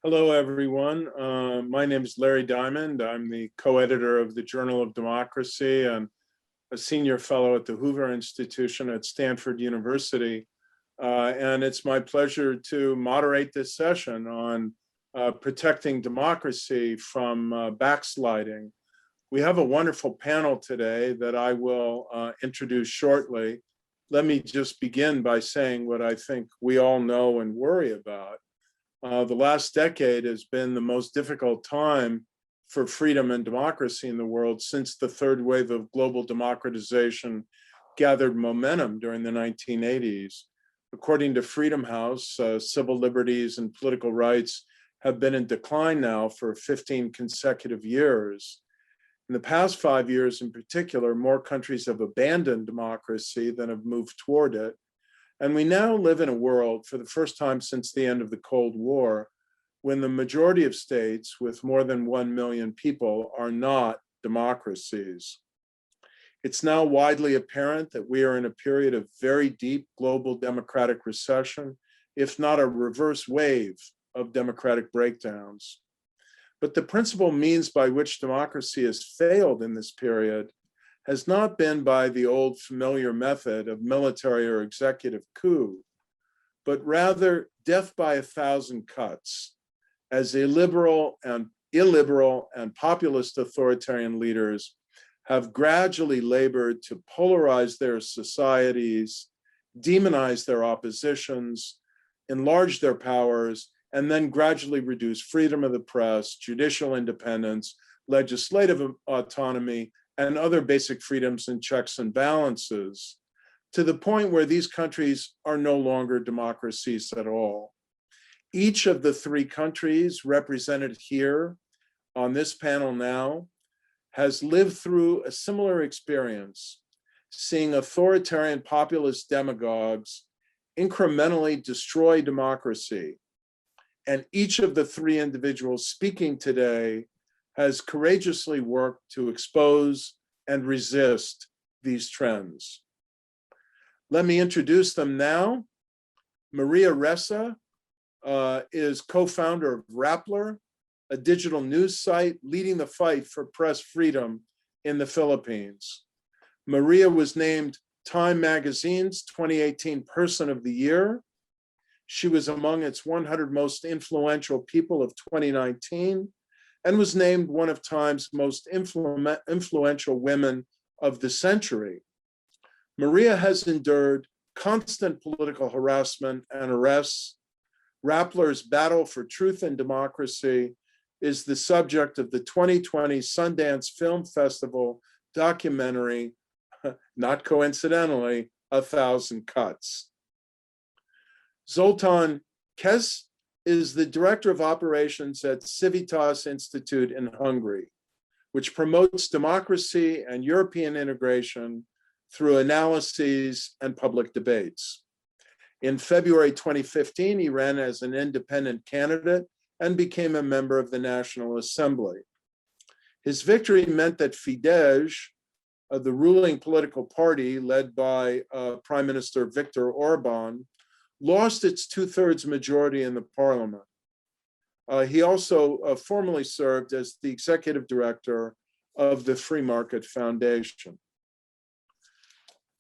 Hello, everyone. My name is Larry Diamond. I'm the co-editor of the Journal of Democracy and a senior fellow at the Hoover Institution at Stanford University. And it's my pleasure to moderate this session on protecting democracy from backsliding. We have a wonderful panel today that I will introduce shortly. Let me just begin by saying what I think we all know and worry about. The last decade has been the most difficult time for freedom and democracy in the world since the third wave of global democratization gathered momentum during the 1980s. According to Freedom House, civil liberties and political rights have been in decline now for 15 consecutive years. In the past 5 years in particular, more countries have abandoned democracy than have moved toward it. And we now live in a world, for the first time since the end of the Cold War, when the majority of states with more than 1 million people are not democracies. It's now widely apparent that we are in a period of very deep global democratic recession, if not a reverse wave of democratic breakdowns. But the principal means by which democracy has failed in this period has not been by the old familiar method of military or executive coup, but rather death by 1,000 cuts, as illiberal and populist authoritarian leaders have gradually labored to polarize their societies, demonize their oppositions, enlarge their powers, and then gradually reduce freedom of the press, judicial independence, legislative autonomy, and other basic freedoms and checks and balances, to the point where these countries are no longer democracies at all. Each of the three countries represented here on this panel now has lived through a similar experience, seeing authoritarian populist demagogues incrementally destroy democracy. And each of the three individuals speaking today has courageously worked to expose and resist these trends. Let me introduce them now. Maria Ressa is co-founder of Rappler, a digital news site leading the fight for press freedom in the Philippines. Maria was named Time Magazine's 2018 Person of the Year. She was among its 100 most influential people of 2019 and was named one of Time's most influential women of the century. Maria has endured constant political harassment and arrests. Rappler's battle for truth and democracy is the subject of the 2020 Sundance Film Festival documentary, not coincidentally, 1,000 Cuts. Zoltán Kez is the director of operations at Civitas Institute in Hungary, which promotes democracy and European integration through analyses and public debates. In February 2015, he ran as an independent candidate and became a member of the National Assembly. His victory meant that Fidesz, the ruling political party led by Prime Minister Viktor Orban, lost its 2/3 majority in the parliament. He also formally served as the executive director of the Free Market Foundation.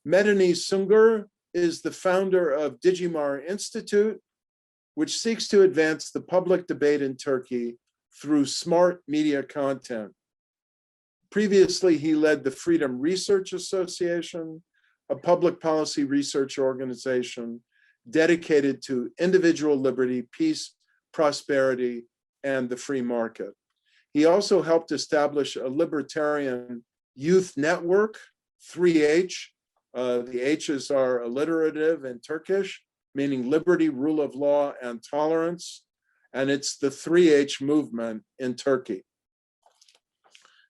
Medeni Sungur is the founder of Digimar Institute, which seeks to advance the public debate in Turkey through smart media content. Previously, he led the Freedom Research Association, a public policy research organization dedicated to individual liberty, peace, prosperity, and the free market. He also helped establish a libertarian youth network, 3H. The H's are alliterative in Turkish, meaning liberty, rule of law, and tolerance. And it's the 3H movement in Turkey.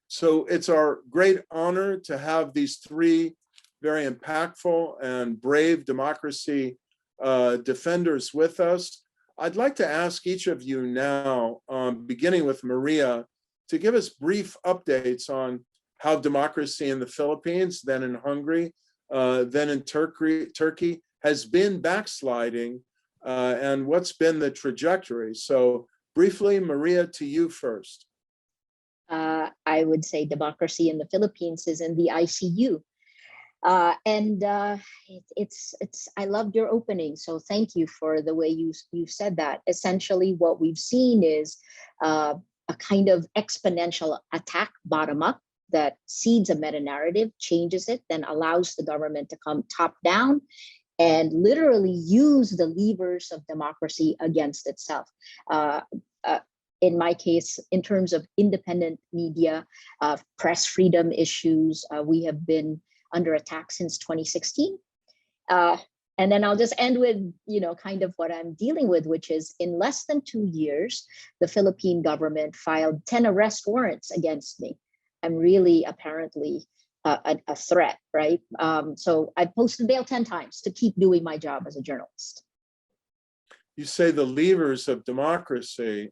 So it's our great honor to have these three very impactful and brave democracy defenders with us. I'd like to ask each of you now, beginning with Maria, to give us brief updates on how democracy in the Philippines, then in Hungary, then in Turkey has been backsliding, and what's been the trajectory. So Briefly, Maria, to you first. I would say democracy in the Philippines is in the ICU. I loved your opening, so thank you for the way you said that. Essentially, what we've seen is a kind of exponential attack bottom up that seeds a meta narrative, changes it, then allows the government to come top down and literally use the levers of democracy against itself. In my case, in terms of independent media, press freedom issues, we have been under attack since 2016. And then I'll just end with, kind of what I'm dealing with, which is in less than 2 years, the Philippine government filed 10 arrest warrants against me. I'm really apparently a threat, right? So I posted bail 10 times to keep doing my job as a journalist. You say the levers of democracy,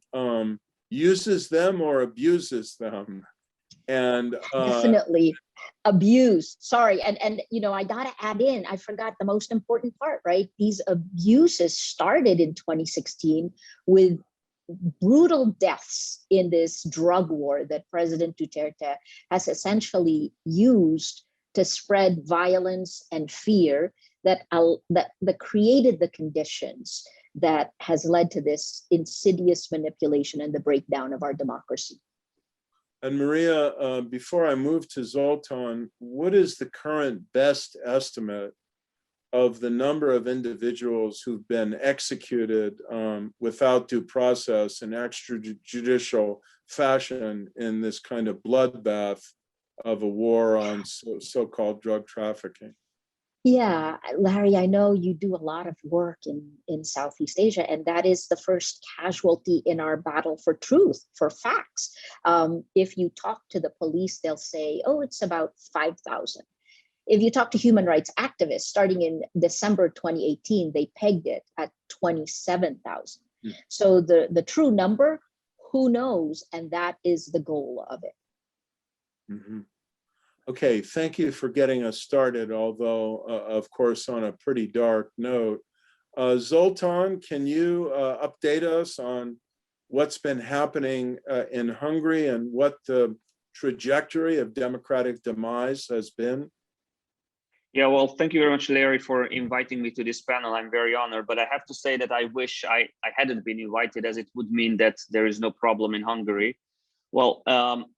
uses them or abuses them? And definitely abuse. Sorry, and I gotta add in, I forgot the most important part, right? These abuses started in 2016 with brutal deaths in this drug war that President Duterte has essentially used to spread violence and fear that created the conditions that has led to this insidious manipulation and the breakdown of our democracy. And Maria, before I move to Zoltan, what is the current best estimate of the number of individuals who've been executed without due process in extrajudicial fashion in this kind of bloodbath of a war on so-called drug trafficking? Yeah, Larry, I know you do a lot of work in Southeast Asia, and that is the first casualty in our battle for truth, for facts. If you talk to the police, they'll say, oh, it's about 5,000. If you talk to human rights activists, starting in December 2018, they pegged it at 27,000. So the true number, who knows? And that is the goal of it. Mm-hmm. Okay, thank you for getting us started, although, of course, on a pretty dark note. Zoltan, can you update us on what's been happening in Hungary and what the trajectory of democratic demise has been? Yeah, well, thank you very much, Larry, for inviting me to this panel. I'm very honored, but I have to say that I wish I hadn't been invited, as it would mean that there is no problem in Hungary. Well,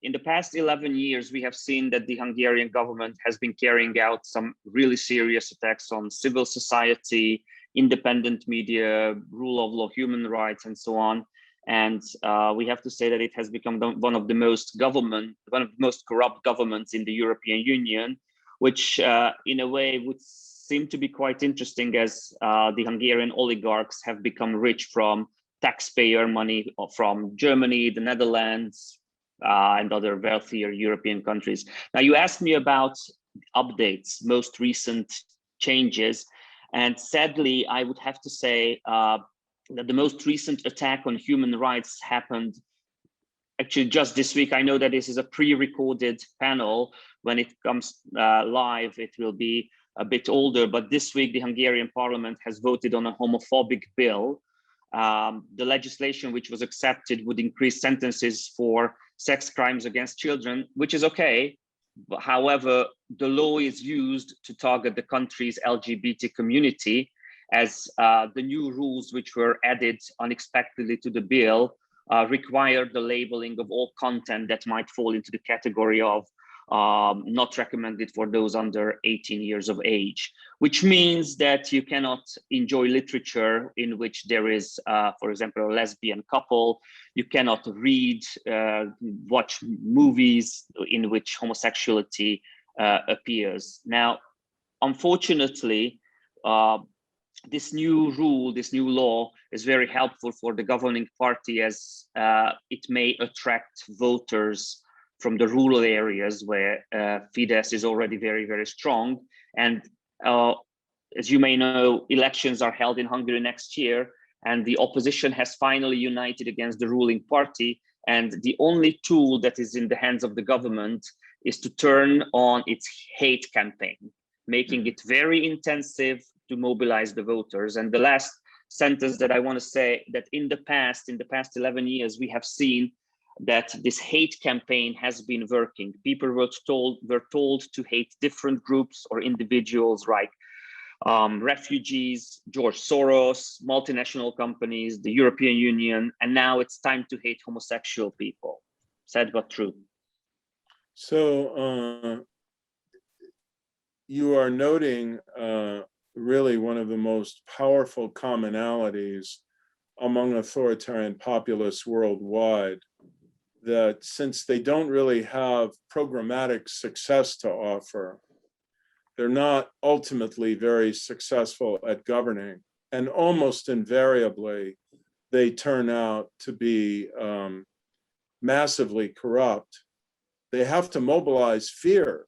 in the past 11 years, we have seen that the Hungarian government has been carrying out some really serious attacks on civil society, independent media, rule of law, human rights, and so on. And we have to say that it has become one of the most corrupt governments in the European Union, which in a way would seem to be quite interesting, as the Hungarian oligarchs have become rich from taxpayer money from Germany, the Netherlands, and other wealthier European countries. Now, you asked me about updates, most recent changes, and sadly, I would have to say that the most recent attack on human rights happened actually just this week. I know that this is a pre-recorded panel. When it comes live, it will be a bit older, but this week the Hungarian parliament has voted on a homophobic bill. The legislation which was accepted would increase sentences for sex crimes against children, which is okay. But however, the law is used to target the country's LGBT community, as the new rules which were added unexpectedly to the bill require the labeling of all content that might fall into the category of not recommended for those under 18 years of age, which means that you cannot enjoy literature in which there is, for example, a lesbian couple. You cannot read, watch movies in which homosexuality appears. Now, unfortunately, this new rule, this new law is very helpful for the governing party, as it may attract voters from the rural areas where Fidesz is already very, very strong. And as you may know, elections are held in Hungary next year, and the opposition has finally united against the ruling party. And the only tool that is in the hands of the government is to turn on its hate campaign, making it very intensive to mobilize the voters. And the last sentence that I want to say, that in the past 11 years, we have seen that this hate campaign has been working. People were told to hate different groups or individuals, like refugees, George Soros, multinational companies, the European Union, and now it's time to hate homosexual people. Sad but true. So you are noting really one of the most powerful commonalities among authoritarian populists worldwide, that since they don't really have programmatic success to offer, they're not ultimately very successful at governing, and almost invariably they turn out to be massively corrupt. They have to mobilize fear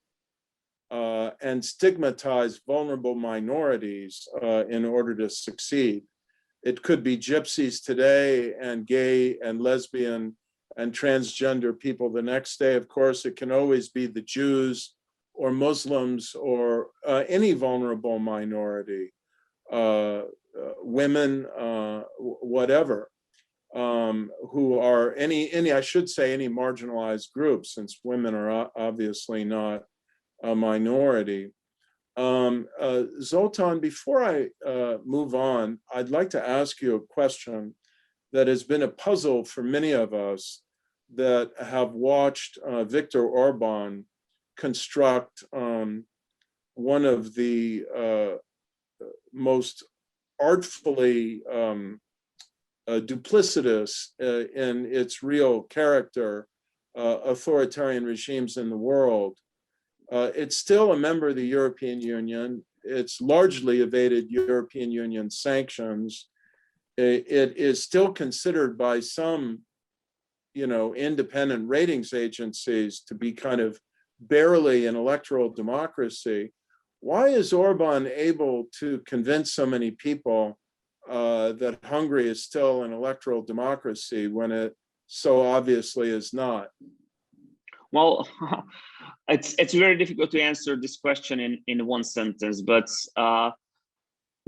and stigmatize vulnerable minorities in order to succeed. It could be gypsies today and gay and lesbian and transgender people the next day. Of course, it can always be the Jews or Muslims or any vulnerable minority, women, whatever, who are any, I should say, any marginalized group, since women are obviously not a minority. Zoltan, before I move on, I'd like to ask you a question that has been a puzzle for many of us that have watched Viktor Orban construct one of the most artfully duplicitous in its real character authoritarian regimes in the world. It's still a member of the European Union. It's largely evaded European Union sanctions. It is still considered by some, independent ratings agencies to be kind of barely an electoral democracy. Why is Orban able to convince so many people that Hungary is still an electoral democracy when it so obviously is not? Well, it's very difficult to answer this question in one sentence, but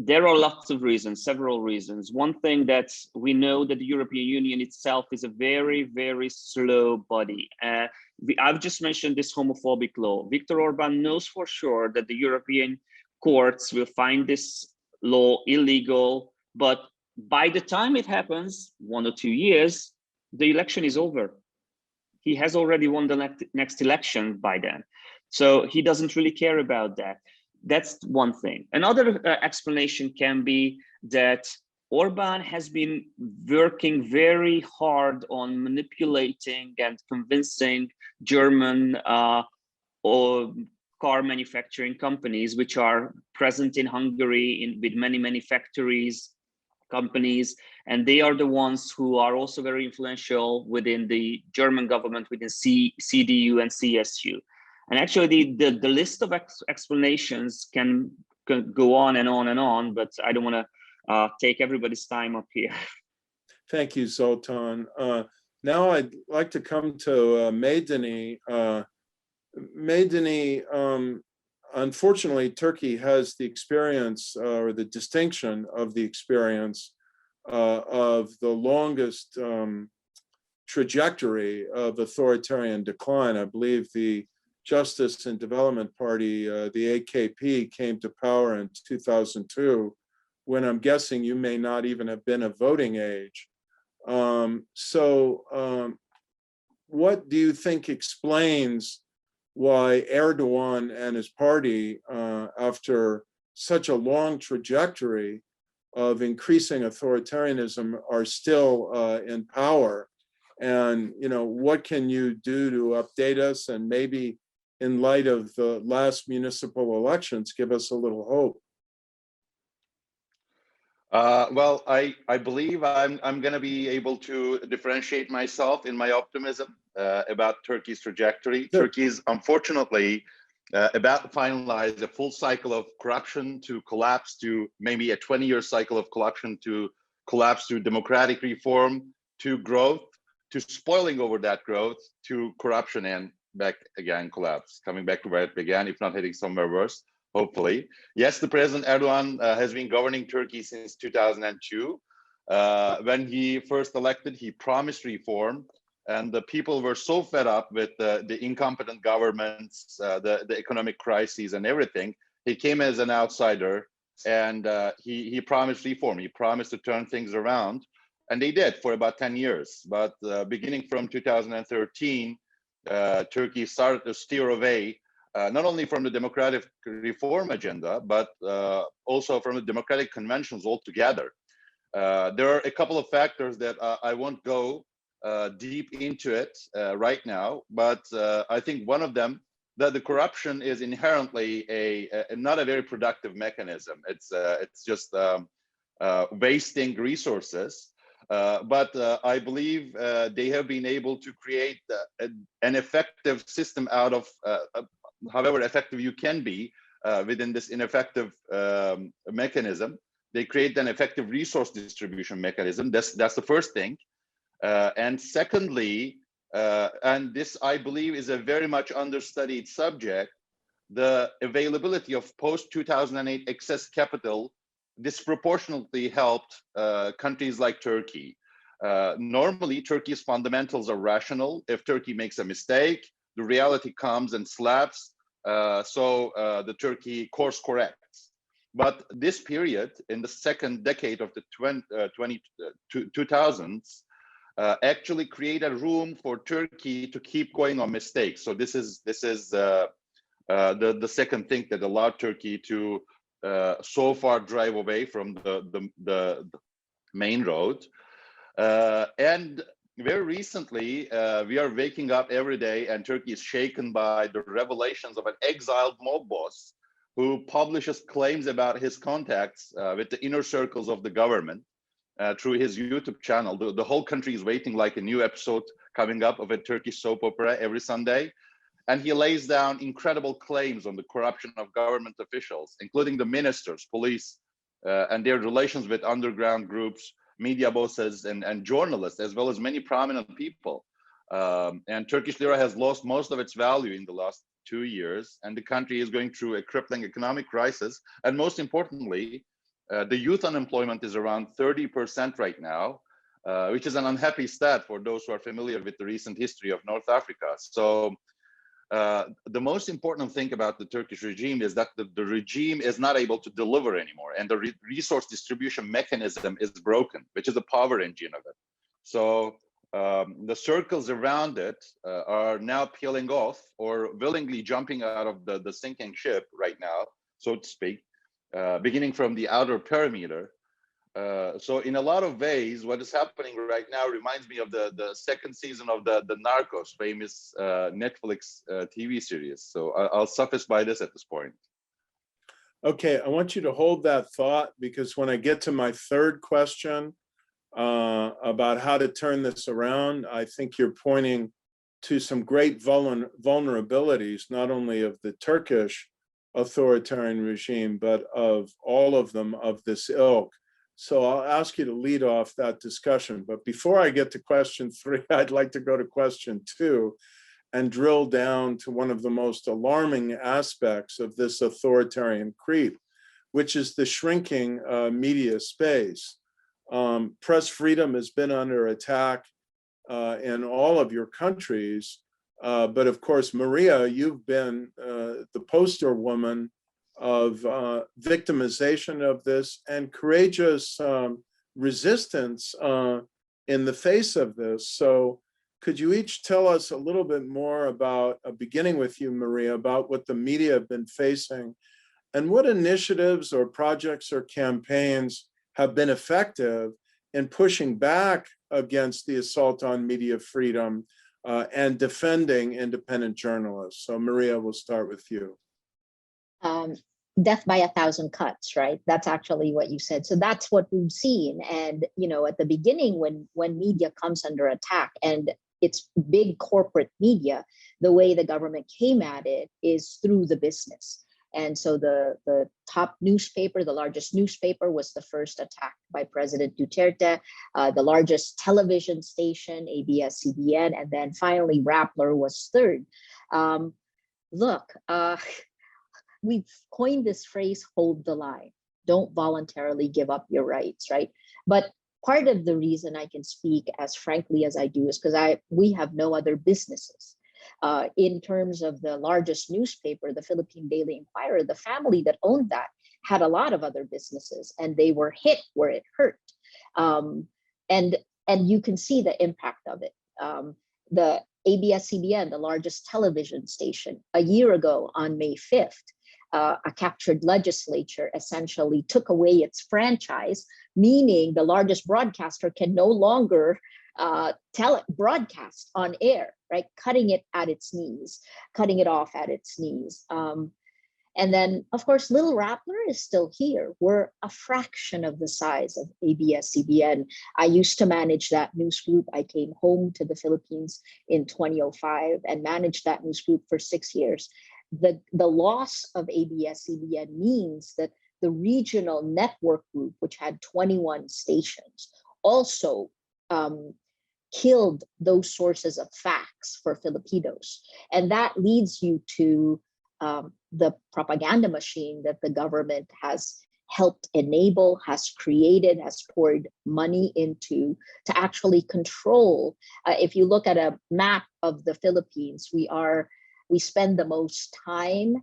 there are lots of reasons, several reasons. One thing that we know, that the European Union itself is a very, very slow body. I've just mentioned this homophobic law. Viktor Orban knows for sure that the European courts will find this law illegal, but by the time it happens, 1 or 2 years, the election is over. He has already won the next election by then. So he doesn't really care about that. That's one thing. Another explanation can be that Orban has been working very hard on manipulating and convincing German or car manufacturing companies, which are present in Hungary with many factories, companies, and they are the ones who are also very influential within the German government, within CDU and CSU. And actually, the list of explanations can go on and on and on, but I don't want to take everybody's time up here. Thank you, Zoltan. Now I'd like to come to Meydani. Meydani, unfortunately, Turkey has the experience or the distinction of the experience of the longest trajectory of authoritarian decline. I believe the Justice and Development Party, the AKP, came to power in 2002, when I'm guessing you may not even have been of voting age. What do you think explains why Erdogan and his party, after such a long trajectory of increasing authoritarianism, are still in power? And what can you do to update us, and maybe in light of the last municipal elections, give us a little hope? Well, I believe I'm going to be able to differentiate myself in my optimism about Turkey's trajectory. Sure. Turkey is unfortunately about to finalize a full cycle of corruption to collapse to maybe a 20-year cycle of corruption to collapse to democratic reform, to growth, to spoiling over that growth, to corruption, and back again collapse, coming back to where it began, if not heading somewhere worse, hopefully. Yes, the President Erdogan has been governing Turkey since 2002. When he first elected, he promised reform, and the people were so fed up with the incompetent governments, the economic crises and everything. He came as an outsider, and he promised reform. He promised to turn things around, and they did for about 10 years. But beginning from 2013, Turkey started to steer away, not only from the democratic reform agenda, but also from the democratic conventions altogether. There are a couple of factors that I won't go deep into it right now, but I think one of them, that the corruption is inherently not a very productive mechanism. It's just wasting resources. But I believe they have been able to create an effective system out of however effective you can be within this ineffective mechanism. They create an effective resource distribution mechanism. That's the first thing. And secondly, and this I believe is a very much understudied subject, the availability of post-2008 excess capital disproportionately helped countries like Turkey. Normally, Turkey's fundamentals are rational. If Turkey makes a mistake, the reality comes and slaps, so the Turkey course corrects. But this period, in the second decade of the 2000s, actually created room for Turkey to keep going on mistakes. So this is the second thing that allowed Turkey to so far drive away from the main road. And very recently, we are waking up every day, and Turkey is shaken by the revelations of an exiled mob boss who publishes claims about his contacts with the inner circles of the government through his YouTube channel. The whole country is waiting like a new episode coming up of a Turkish soap opera every Sunday. And he lays down incredible claims on the corruption of government officials, including the ministers, police, and their relations with underground groups, media bosses, and journalists, as well as many prominent people. And Turkish lira has lost most of its value in the last 2 years, and the country is going through a crippling economic crisis. And most importantly, the youth unemployment is around 30% right now, which is an unhappy stat for those who are familiar with the recent history of North Africa. So the most important thing about the Turkish regime is that the regime is not able to deliver anymore, and the resource distribution mechanism is broken, which is the power engine of it. So the circles around it are now peeling off or willingly jumping out of the sinking ship right now, so to speak, beginning from the outer perimeter. So in a lot of ways, what is happening right now reminds me of the second season of the Narcos, famous Netflix TV series. So I'll suffice by this at this point. Okay, I want you to hold that thought, because when I get to my third question about how to turn this around, I think you're pointing to some great vulnerabilities, not only of the Turkish authoritarian regime, but of all of them of this ilk. So I'll ask you to lead off that discussion. But before I get to question 3, I'd like to go to question 2 and drill down to one of the most alarming aspects of this authoritarian creep, which is the shrinking media space. Press freedom has been under attack in all of your countries. But of course, Maria, you've been the poster woman of victimization of this and courageous resistance in the face of this. So could you each tell us a little bit more about, beginning with you, Maria, about what the media have been facing and what initiatives or projects or campaigns have been effective in pushing back against the assault on media freedom and defending independent journalists? So Maria, we'll start with you. Death by 1,000 cuts, right? That's actually what you said. So that's what we've seen. And, you know, at the beginning, when media comes under attack, and it's big corporate media, the way the government came at it is through the business. And so the top newspaper, the largest newspaper, was the first attacked by President Duterte, the largest television station, ABS-CBN, and then finally Rappler was third. Look, we've coined this phrase, hold the line. Don't voluntarily give up your rights, right? But part of the reason I can speak as frankly as I do is because we have no other businesses. In terms of the largest newspaper, the Philippine Daily Inquirer, the family that owned that had a lot of other businesses, and they were hit where it hurt. And you can see the impact of it. The ABS-CBN, the largest television station, a year ago on May 5th, a captured legislature essentially took away its franchise, meaning the largest broadcaster can no longer broadcast on air, right? Cutting it at its knees, cutting it off at its knees. And then, of course, Little Rappler is still here. We're a fraction of the size of ABS-CBN. I used to manage that news group. I came home to the Philippines in 2005 and managed that news group for 6 years. The loss of ABS-CBN means that the regional network group, which had 21 stations, also killed those sources of facts for Filipinos. And that leads you to the propaganda machine that the government has helped enable, has created, has poured money into to actually control. If you look at a map of the Philippines, we spend the most time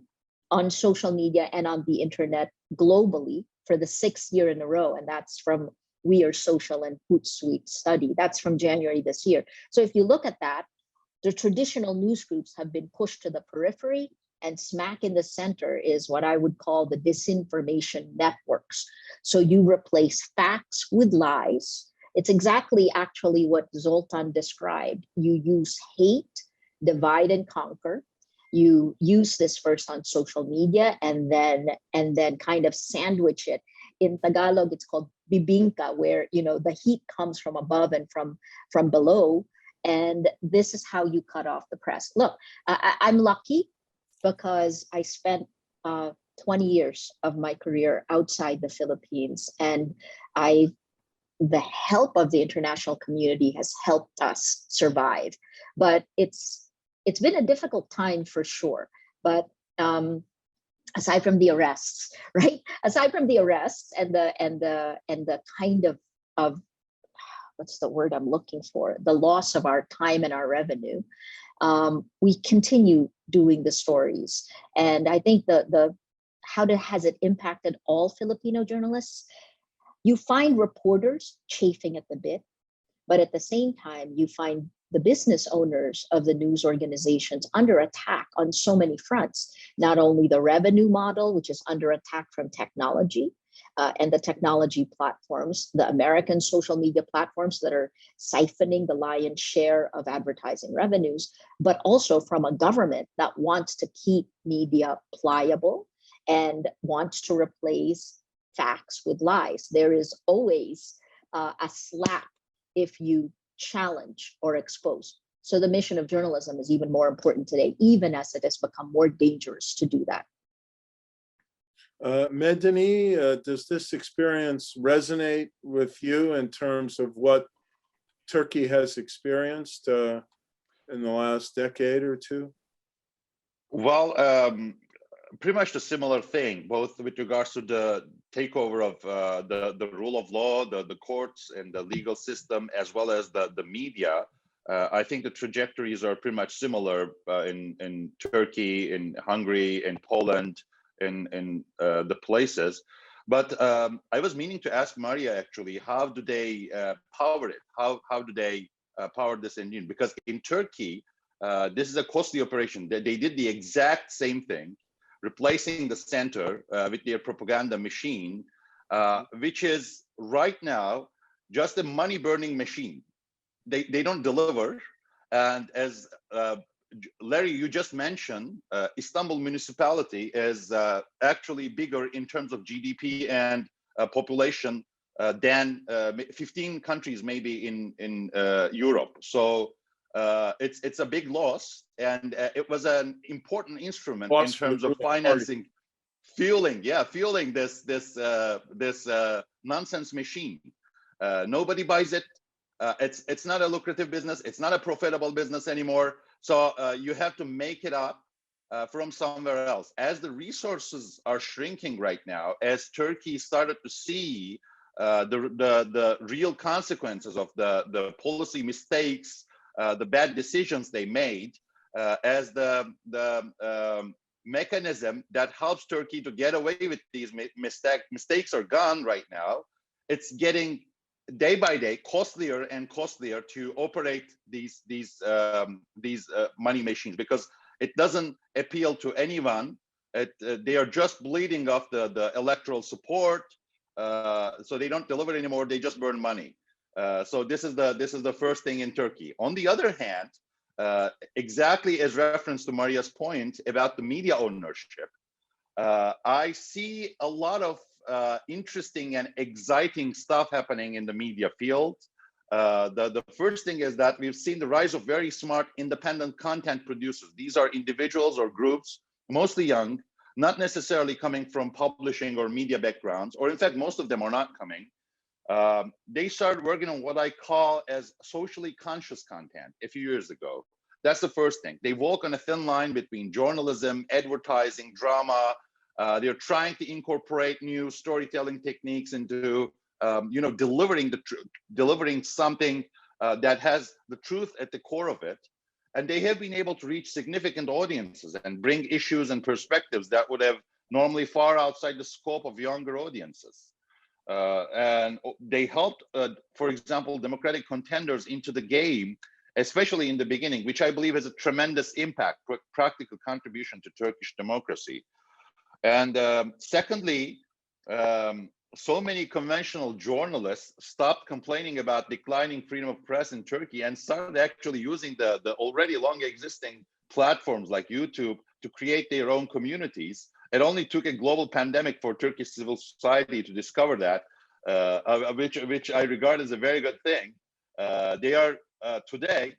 on social media and on the internet globally for the 6th year in a row. And that's from We Are Social and Hootsuite study. That's from January this year. So if you look at that, the traditional news groups have been pushed to the periphery, and smack in the center is what I would call the disinformation networks. So you replace facts with lies. It's exactly actually what Zoltan described. You use hate, divide and conquer. You use this first on social media and then kind of sandwich it. In Tagalog, it's called bibingka, where the heat comes from above and from below. And this is how you cut off the press. Look, I'm lucky because I spent 20 years of my career outside the Philippines, and the help of the international community has helped us survive. But it's been a difficult time for sure. But aside from the arrests, right? Aside from the arrests and the kind of what's the word I'm looking for? The loss of our time and our revenue. We continue doing the stories. And I think has it impacted all Filipino journalists? You find reporters chafing at the bit, but at the same time, you find the business owners of the news organizations under attack on so many fronts. Not only the revenue model, which is under attack from technology, and the technology platforms, the American social media platforms that are siphoning the lion's share of advertising revenues, but also from a government that wants to keep media pliable and wants to replace facts with lies. There is always a slap if you challenge or expose. So the mission of journalism is even more important today, even as it has become more dangerous to do that. Medeni, does this experience resonate with you in terms of what Turkey has experienced in the last decade or two? Well, pretty much the similar thing, both with regards to the takeover of the rule of law, the courts and the legal system, as well as the media. I think the trajectories are pretty much similar in Turkey, in Hungary, in Poland, in the places. But I was meaning to ask Maria, actually, how do they power it? How do they power this engine? Because in Turkey, this is a costly operation. They did the exact same thing, replacing the center with their propaganda machine, which is right now just a money-burning machine. They don't deliver. And as Larry, you just mentioned, Istanbul municipality is actually bigger in terms of GDP and population than 15 countries maybe in Europe. So it's a big loss, and it was an important instrument in terms of financing, fueling this nonsense machine. Nobody buys it. It's not a lucrative business. It's not a profitable business anymore. So you have to make it up from somewhere else. As the resources are shrinking right now, as Turkey started to see the real consequences of the policy mistakes, the bad decisions they made, as the mechanism that helps Turkey to get away with these mistakes are gone right now, it's getting day by day costlier and costlier to operate these money machines, because it doesn't appeal to anyone. They are just bleeding off the electoral support, so they don't deliver anymore. They just burn money. So this is the first thing in Turkey. On the other hand, exactly as reference to Maria's point about the media ownership, I see a lot of interesting and exciting stuff happening in the media field. The first thing is that we've seen the rise of very smart independent content producers. These are individuals or groups, mostly young, not necessarily coming from publishing or media backgrounds, or in fact, most of them are not coming. They started working on what I call as socially conscious content a few years ago. That's the first thing. They walk on a thin line between journalism, advertising, drama. They're trying to incorporate new storytelling techniques into, delivering something that has the truth at the core of it. And they have been able to reach significant audiences and bring issues and perspectives that would have normally far outside the scope of younger audiences. And they helped, for example, Democratic contenders into the game, especially in the beginning, which I believe has a tremendous impact, practical contribution to Turkish democracy. And secondly, so many conventional journalists stopped complaining about declining freedom of press in Turkey and started actually using the already long existing platforms like YouTube to create their own communities. It only took a global pandemic for Turkish civil society to discover that, which I regard as a very good thing. They are today,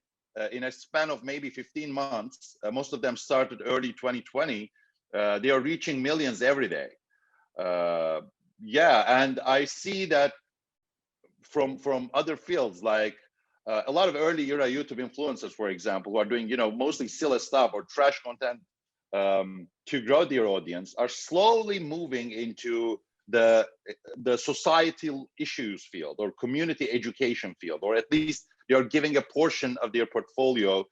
in a span of maybe 15 months, most of them started early 2020, they are reaching millions every day. And I see that from other fields, like a lot of early era YouTube influencers, for example, who are doing mostly silly stuff or trash content to grow their audience, are slowly moving into the societal issues field or community education field, or at least they are giving a portion of their portfolio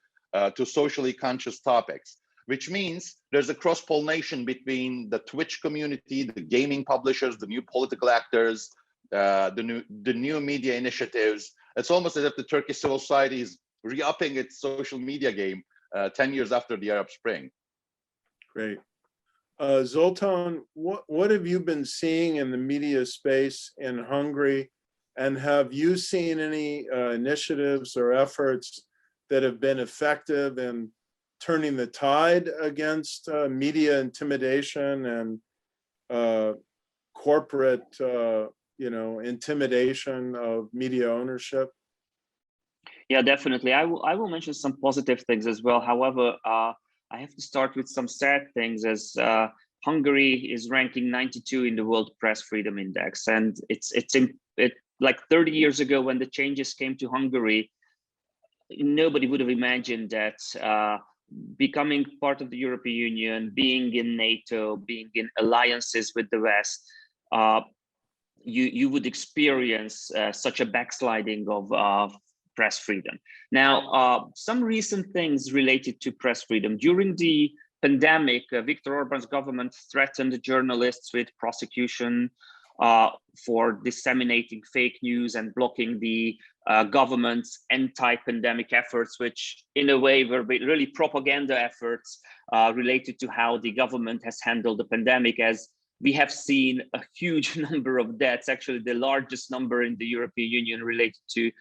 to socially conscious topics, which means there's a cross-pollination between the Twitch community, the gaming publishers, the new political actors, the new media initiatives. It's almost as if the Turkish civil society is re-upping its social media game 10 years after the Arab Spring. Great. Zoltan, what have you been seeing in the media space in Hungary? And have you seen any initiatives or efforts that have been effective in turning the tide against media intimidation and corporate, intimidation of media ownership? Yeah, definitely. I will mention some positive things as well. However, I have to start with some sad things, as Hungary is ranking 92 in the World Press Freedom Index, and it's like 30 years ago when the changes came to Hungary, nobody would have imagined that becoming part of the European Union, being in NATO, being in alliances with the West, you would experience such a backsliding of press freedom. Now, some recent things related to press freedom. During the pandemic, Viktor Orban's government threatened journalists with prosecution for disseminating fake news and blocking the government's anti-pandemic efforts, which in a way were really propaganda efforts related to how the government has handled the pandemic, as we have seen a huge number of deaths, actually the largest number in the European Union related to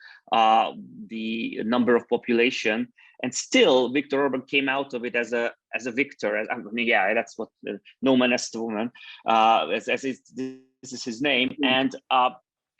the number of population. And still, Viktor Orban came out of it as a victor. I mean, yeah, that's what no man as the woman, this is his name. And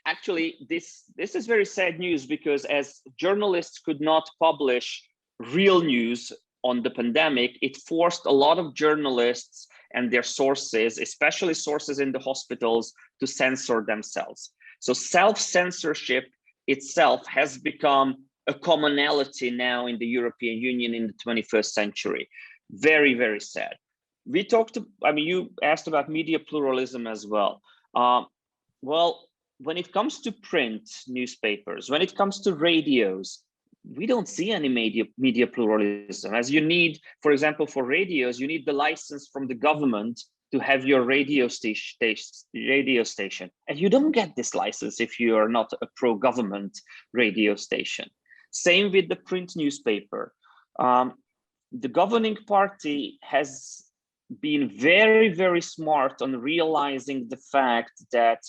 actually, this is very sad news, because as journalists could not publish real news on the pandemic, it forced a lot of journalists and their sources, especially sources in the hospitals, to censor themselves. So self-censorship itself has become a commonality now in the European Union in the 21st century. Very, very sad. We talked, I mean, you asked about media pluralism as well. Well, when it comes to print newspapers, when it comes to radios, we don't see any media pluralism. As you need, for example, for radios, you need the license from the government to have your radio station. And you don't get this license if you are not a pro-government radio station. Same with the print newspaper. The governing party has been very, very smart on realizing the fact that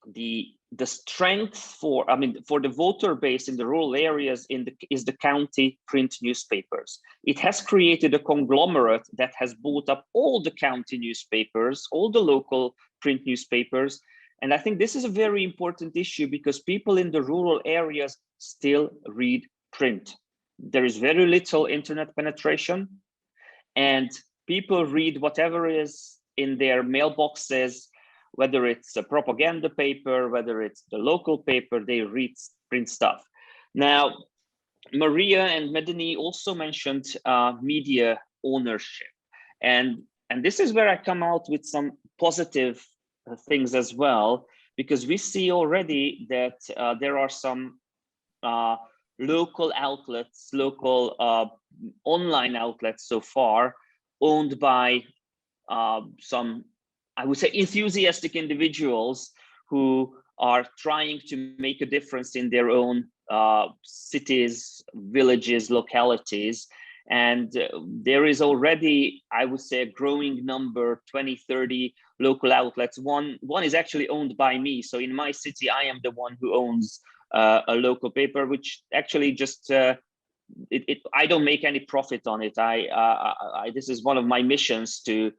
the strength for the voter base in the rural areas is the county print newspapers. It has created a conglomerate that has bought up all the county newspapers, all the local print newspapers. And I think this is a very important issue because people in the rural areas still read print. There is very little internet penetration, and people read whatever is in their mailboxes, whether it's a propaganda paper, whether it's the local paper, they read print stuff. Now, Maria and Medani also mentioned media ownership. And this is where I come out with some positive things as well, because we see already that there are some local outlets, local online outlets so far, owned by some, I would say, enthusiastic individuals who are trying to make a difference in their own cities, villages, localities. And there is already, I would say, a growing number, 20, 30 local outlets. One is actually owned by me. So in my city, I am the one who owns a local paper, which actually just, I don't make any profit on it. This is one of my missions to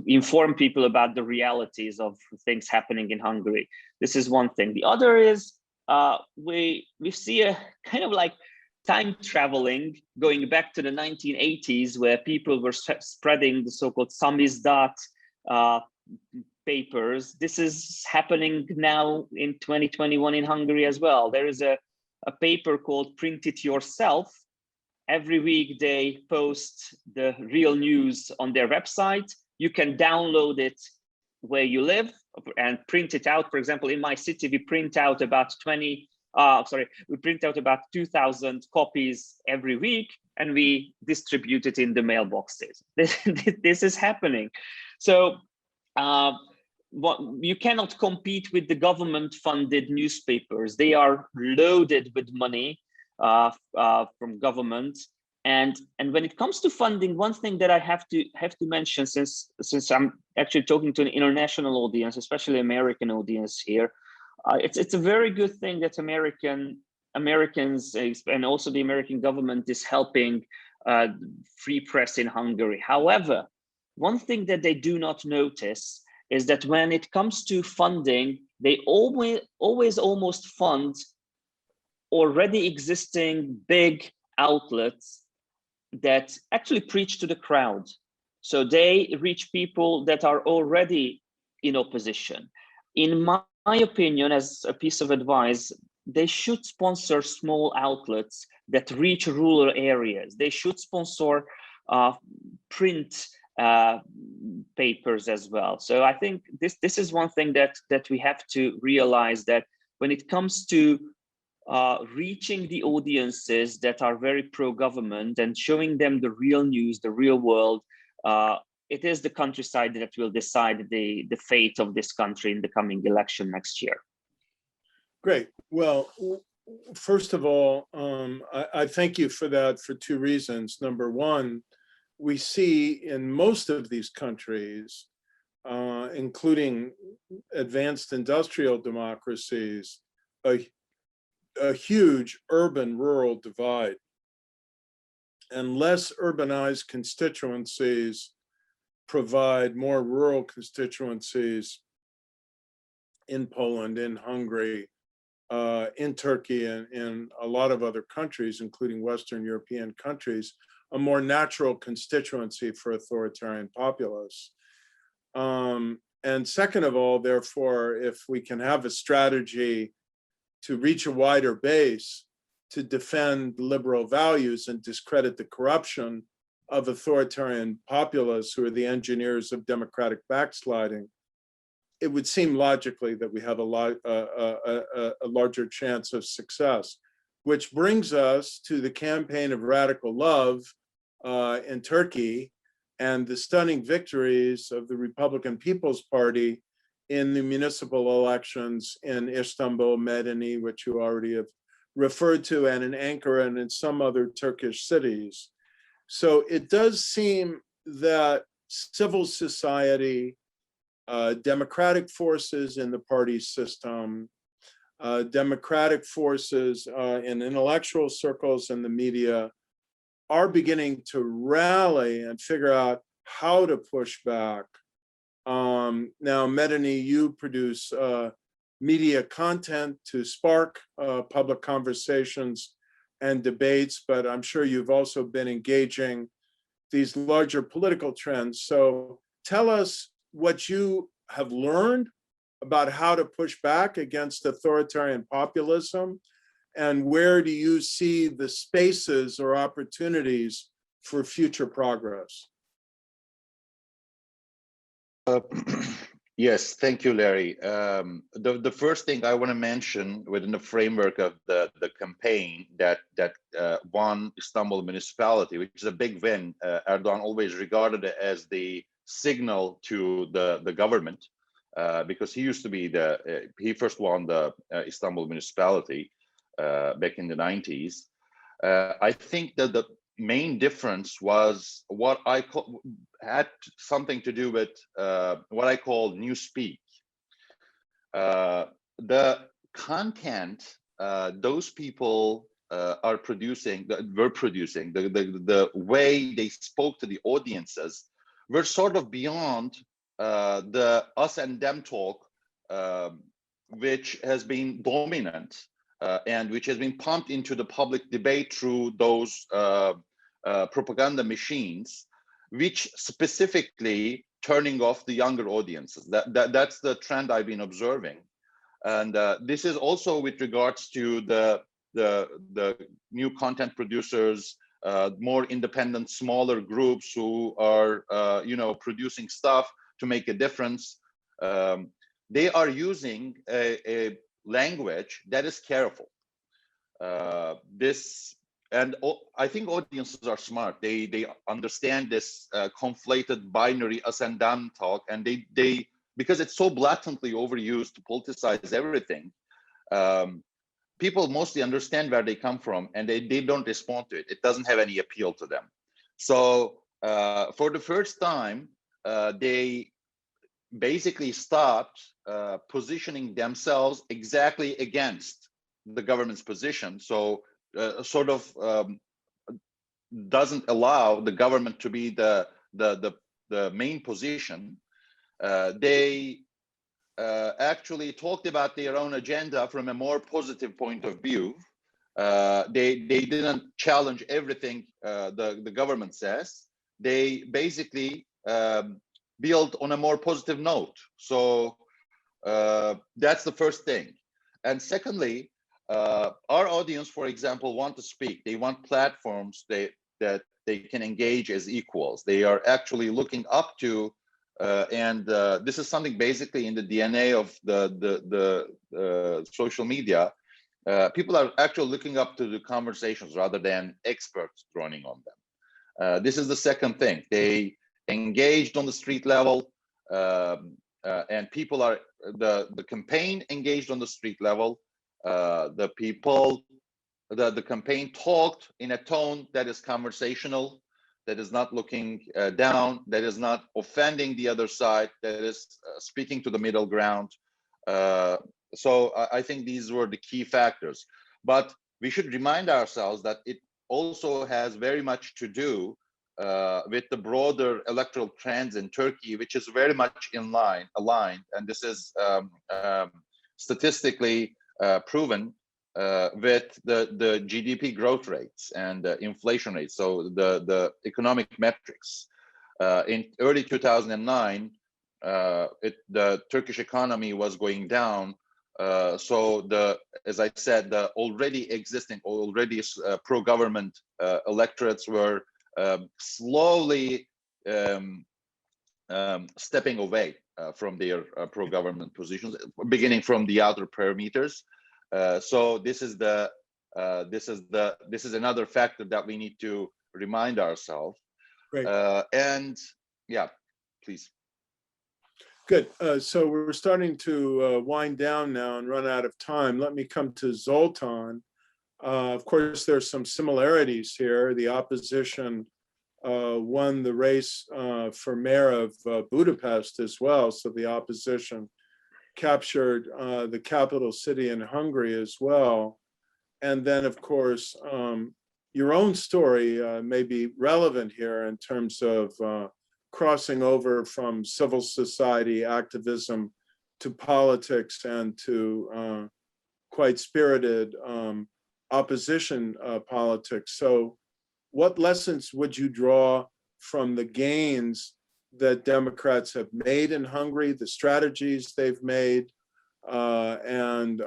inform people about the realities of things happening in Hungary. This is one thing. The other is we see a kind of like time traveling, going back to the 1980s, where people were spreading the so-called samizdat papers. This is happening now in 2021 in Hungary as well. There is a paper called Print It Yourself. Every week they post the real news on their website. You can download it where you live and print it out. For example, in my city, we print out about 2,000 copies every week, and we distribute it in the mailboxes. This is happening. So you cannot compete with the government-funded newspapers. They are loaded with money from government, and when it comes to funding, one thing that I have to mention, since I'm actually talking to an international audience, especially American audience here, it's a very good thing that Americans and also the American government is helping free press in Hungary. However, one thing that they do not notice is that when it comes to funding, they always almost fund already existing big outlets that actually preach to the crowd. So they reach people that are already in opposition. In my opinion, as a piece of advice, they should sponsor small outlets that reach rural areas. They should sponsor print papers as well. So I think this is one thing that we have to realize, that when it comes to reaching the audiences that are very pro-government and showing them the real news, the real world, it is the countryside that will decide the fate of this country in the coming election next year. Great. Well, first of all, I thank you for that for two reasons. Number one, we see in most of these countries, including advanced industrial democracies, a huge urban-rural divide, and less urbanized constituencies provide more rural constituencies in Poland, in Hungary, in Turkey, and in a lot of other countries, including Western European countries, a more natural constituency for authoritarian populists. And second of all, therefore, if we can have a strategy to reach a wider base, to defend liberal values and discredit the corruption of authoritarian populists who are the engineers of democratic backsliding, it would seem logically that we have a larger chance of success, which brings us to the campaign of radical love in Turkey and the stunning victories of the Republican People's Party in the municipal elections in Istanbul, Medeni, which you already have referred to, and in Ankara and in some other Turkish cities. So it does seem that civil society, democratic forces in the party system, democratic forces in intellectual circles and the media are beginning to rally and figure out how to push back. Now, Medeni, you produce media content to spark public conversations and debates, but I'm sure you've also been engaging these larger political trends. So tell us what you have learned about how to push back against authoritarian populism, and where do you see the spaces or opportunities for future progress? Yes, thank you, Larry. The first thing I want to mention within the framework of the campaign that won Istanbul municipality, which is a big win. Erdogan always regarded it as the signal to the government, because he used to be he first won the Istanbul municipality back in the 90s. I think that the main difference was what I had something to do with what I call newspeak. The content those people were producing, the way they spoke to the audiences were sort of beyond the us and them talk, which has been dominant and which has been pumped into the public debate through those propaganda machines, which specifically turning off the younger audiences. That's the trend I've been observing. And this is also with regards to the new content producers, more independent, smaller groups who are producing stuff to make a difference. They are using a language that is careful. I think audiences are smart. They understand this conflated binary us and them talk, and they because it's so blatantly overused to politicize everything. People mostly understand where they come from, and they don't respond to it. It doesn't have any appeal to them. So for the first time, they basically stopped positioning themselves exactly against the government's position. So sort of doesn't allow the government to be the main position. They actually talked about their own agenda from a more positive point of view. They didn't challenge everything the government says. They basically build on a more positive note. So that's the first thing. And secondly, our audience, for example, want to speak. They want platforms that they can engage as equals. They are actually looking up to, and this is something basically in the DNA of the social media. People are actually looking up to the conversations rather than experts droning on them. This is the second thing. They engaged on the street level, and people are the campaign engaged on the street level. The campaign talked in a tone that is conversational, that is not looking down, that is not offending the other side, that is speaking to the middle ground. So I think these were the key factors. But we should remind ourselves that it also has very much to do with the broader electoral trends in Turkey, which is very much aligned, and this is statistically proven with the GDP growth rates and inflation rates, so the economic metrics. In early 2009, the Turkish economy was going down So as I said, the already existing, pro-government electorates were slowly stepping away from their pro-government positions, beginning from the outer parameters. So this is another factor that we need to remind ourselves. Great. And yeah, please. Good. So we're starting to wind down now and run out of time. Let me come to Zoltan. Of course, there's some similarities here. The opposition won the race for mayor of Budapest as well. So the opposition captured the capital city in Hungary as well. And then, of course, your own story may be relevant here in terms of crossing over from civil society activism to politics and to quite spirited opposition politics. So what lessons would you draw from the gains that Democrats have made in Hungary, the strategies they've made, and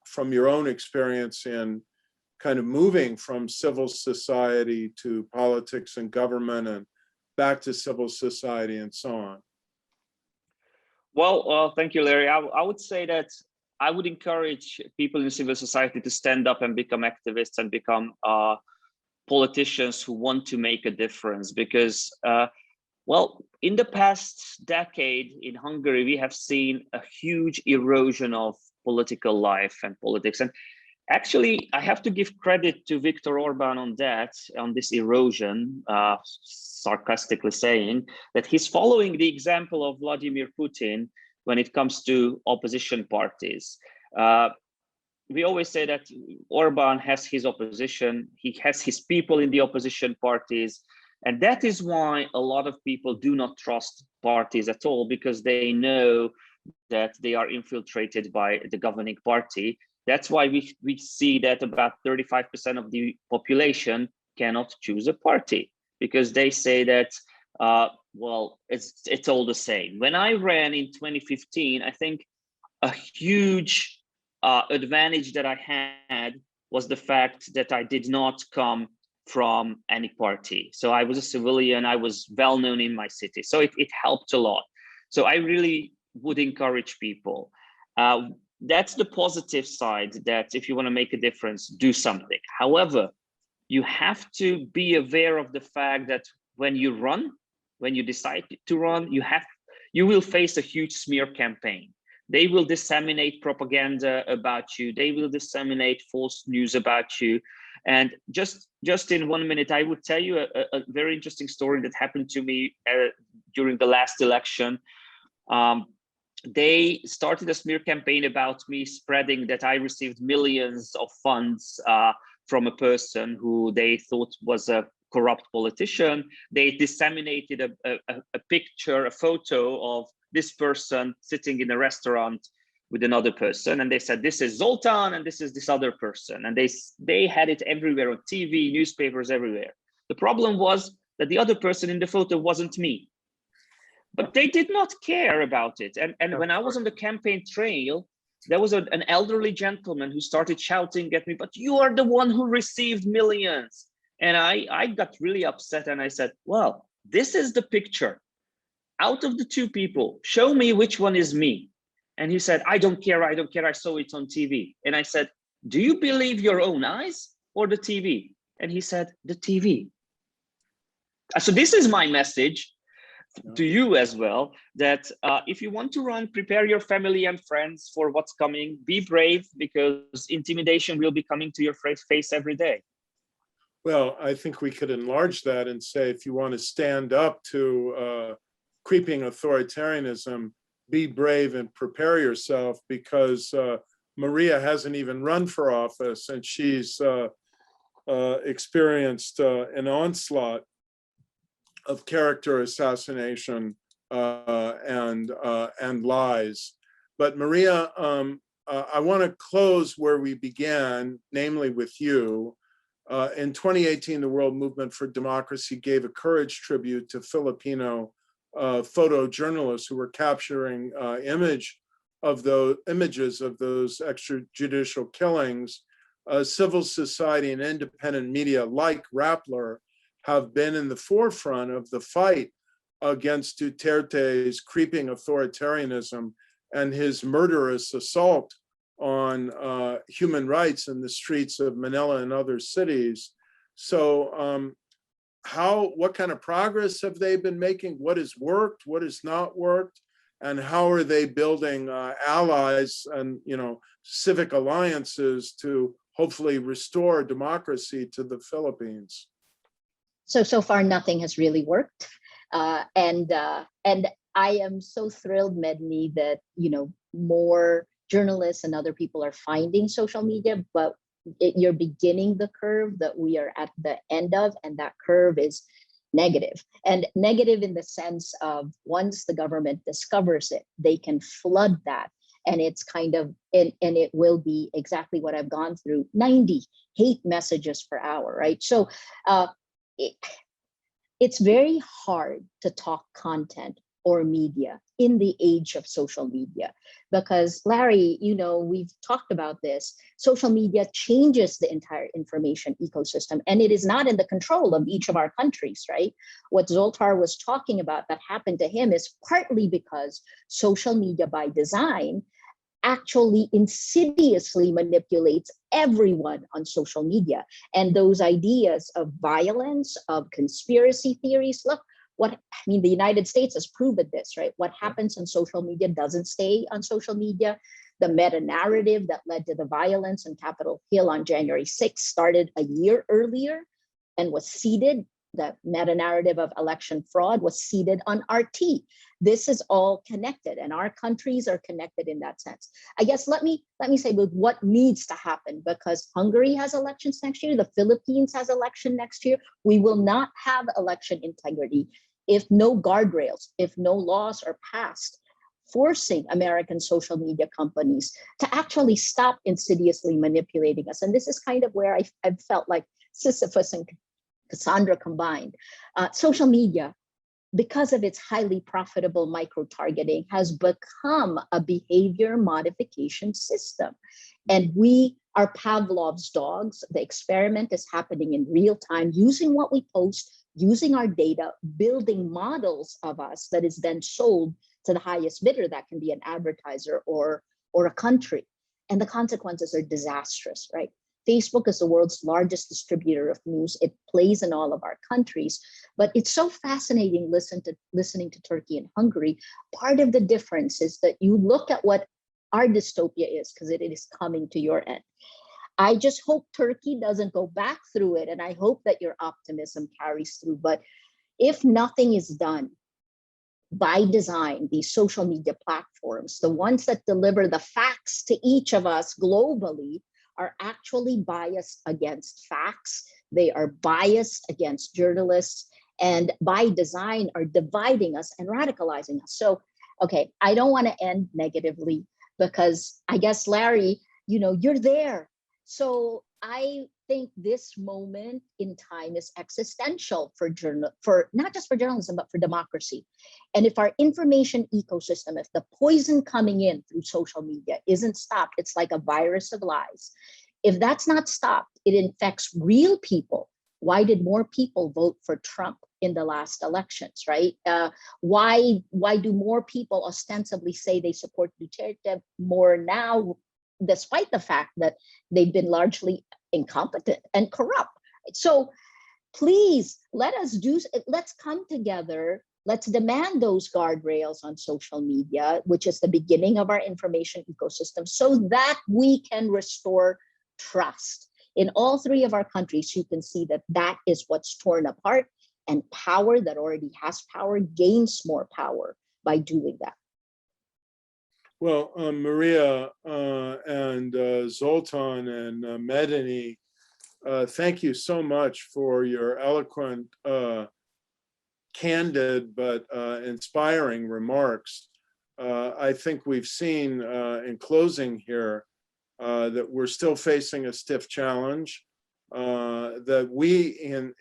from your own experience in kind of moving from civil society to politics and government and back to civil society and so on? Well, thank you, Larry. I would say that I would encourage people in civil society to stand up and become activists and become politicians who want to make a difference, because well, in the past decade in Hungary, we have seen a huge erosion of political life and politics. And actually, I have to give credit to Viktor Orban on that, on this erosion, sarcastically saying that he's following the example of Vladimir Putin when it comes to opposition parties. We always say that Orban has his opposition, he has his people in the opposition parties, and that is why a lot of people do not trust parties at all, because they know that they are infiltrated by the governing party. That's why we see that about 35% of the population cannot choose a party, because they say that, well, it's all the same. When I ran in 2015, I think a huge advantage that I had was the fact that I did not come from any party. So I was a civilian, I was well known in my city. So it helped a lot. So I really would encourage people. That's the positive side, that if you want to make a difference, do something. However, you have to be aware of the fact that when you run, when you decide to run, you will face a huge smear campaign. They will disseminate propaganda about you. They will disseminate false news about you. And just in 1 minute, I would tell you a very interesting story that happened to me during the last election. They started a smear campaign about me, spreading that I received millions of funds from a person who they thought was a corrupt politician. They disseminated a picture, a photo of this person sitting in a restaurant with another person, and they said, this is Zoltan and this is this other person, and they had it everywhere, on TV, newspapers, everywhere. The problem was that the other person in the photo wasn't me, but they did not care about it. And when I was on the campaign trail, there was an elderly gentleman who started shouting at me, but you are the one who received millions. And I got really upset, and I said, well, this is the picture. Out of the two people, show me which one is me. And he said, I don't care, I don't care, I saw it on TV. And I said, do you believe your own eyes or the TV? And he said, the TV. So this is my message to you as well, that if you want to run, prepare your family and friends for what's coming. Be brave, because intimidation will be coming to your face every day. Well, I think we could enlarge that and say, if you want to stand up to creeping authoritarianism, be brave and prepare yourself, because Maria hasn't even run for office, and she's experienced an onslaught of character assassination and lies. But Maria, I want to close where we began, namely with you. In 2018, the World Movement for Democracy gave a courage tribute to Filipino photojournalists who were capturing image of those images of those extrajudicial killings, civil society and independent media like Rappler have been in the forefront of the fight against Duterte's creeping authoritarianism and his murderous assault on human rights in the streets of Manila and other cities. So what kind of progress have they been making? What has worked? What has not worked? And how are they building allies and civic alliances to hopefully restore democracy to the Philippines? So far, nothing has really worked, and I am so thrilled, Medni, that more journalists and other people are finding social media, but you're beginning the curve that we are at the end of, and that curve is negative. And negative in the sense of once the government discovers it, they can flood that. And it's kind of, and it will be exactly what I've gone through, 90 hate messages per hour, right? So it's very hard to talk content or media in the age of social media, because Larry, we've talked about this. Social media changes the entire information ecosystem, and it is not in the control of each of our countries, right? What Zoltar was talking about that happened to him is partly because social media by design actually insidiously manipulates everyone on social media. And those ideas of violence, of conspiracy theories, look, the United States has proven this, right? What happens on social media doesn't stay on social media. The meta-narrative that led to the violence on Capitol Hill on January 6th started a year earlier and was seeded. The meta-narrative of election fraud was seeded on RT. This is all connected, and our countries are connected in that sense. I guess let me say with what needs to happen, because Hungary has elections next year, the Philippines has election next year. We will not have election integrity if no guardrails, if no laws are passed forcing American social media companies to actually stop insidiously manipulating us. And this is kind of where I've felt like Sisyphus and Cassandra combined. Social media, because of its highly profitable micro-targeting, has become a behavior modification system. And we are Pavlov's dogs. The experiment is happening in real time, using what we post, using our data, building models of us that is then sold to the highest bidder. That can be an advertiser or a country. And the consequences are disastrous, right? Facebook is the world's largest distributor of news. It plays in all of our countries, but it's so fascinating listening to Turkey and Hungary. Part of the difference is that you look at what our dystopia is, because it is coming to your end. I just hope Turkey doesn't go back through it, and I hope that your optimism carries through. But if nothing is done by design, these social media platforms, the ones that deliver the facts to each of us globally, are actually biased against facts. They are biased against journalists, and by design are dividing us and radicalizing us. So, okay, I don't want to end negatively, because I guess, Larry, you're there. So I think this moment in time is existential for not just for journalism, but for democracy. And if our information ecosystem, if the poison coming in through social media isn't stopped, it's like a virus of lies. If that's not stopped, it infects real people. Why did more people vote for Trump in the last elections, right? Why do more people ostensibly say they support Duterte more now, despite the fact that they've been largely incompetent and corrupt? So please, let's come together. Let's demand those guardrails on social media, which is the beginning of our information ecosystem, so that we can restore trust. In all three of our countries, you can see that is what's torn apart, and power that already has power gains more power by doing that. Well, Maria and Zoltan and Medani, thank you so much for your eloquent, candid, but inspiring remarks. I think we've seen in closing here that we're still facing a stiff challenge, that we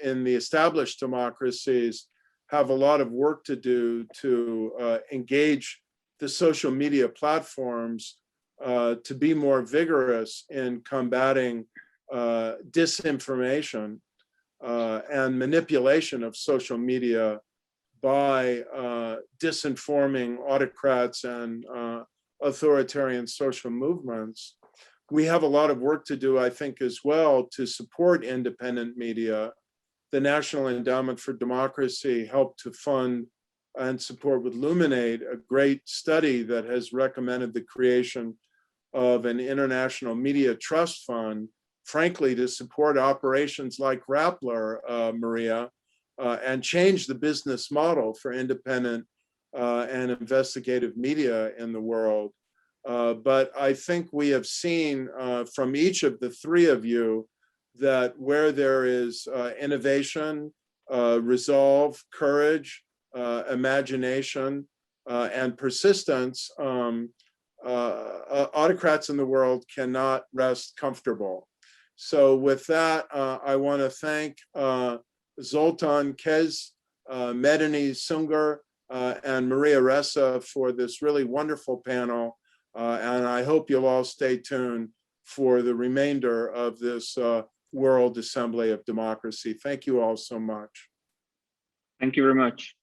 in the established democracies have a lot of work to do to engage the social media platforms to be more vigorous in combating disinformation and manipulation of social media by disinforming autocrats and authoritarian social movements. We have a lot of work to do, I think, as well, to support independent media. The National Endowment for Democracy helped to fund and support with Luminate, a great study that has recommended the creation of an international media trust fund, frankly, to support operations like Rappler, Maria, and change the business model for independent and investigative media in the world. But I think we have seen from each of the three of you that where there is innovation, resolve, courage, imagination, and persistence, autocrats in the world cannot rest comfortable. So with that, I want to thank Zoltan Kez, Medeni Sungar, and Maria Ressa for this really wonderful panel. And I hope you'll all stay tuned for the remainder of this World Assembly of Democracy. Thank you all so much. Thank you very much.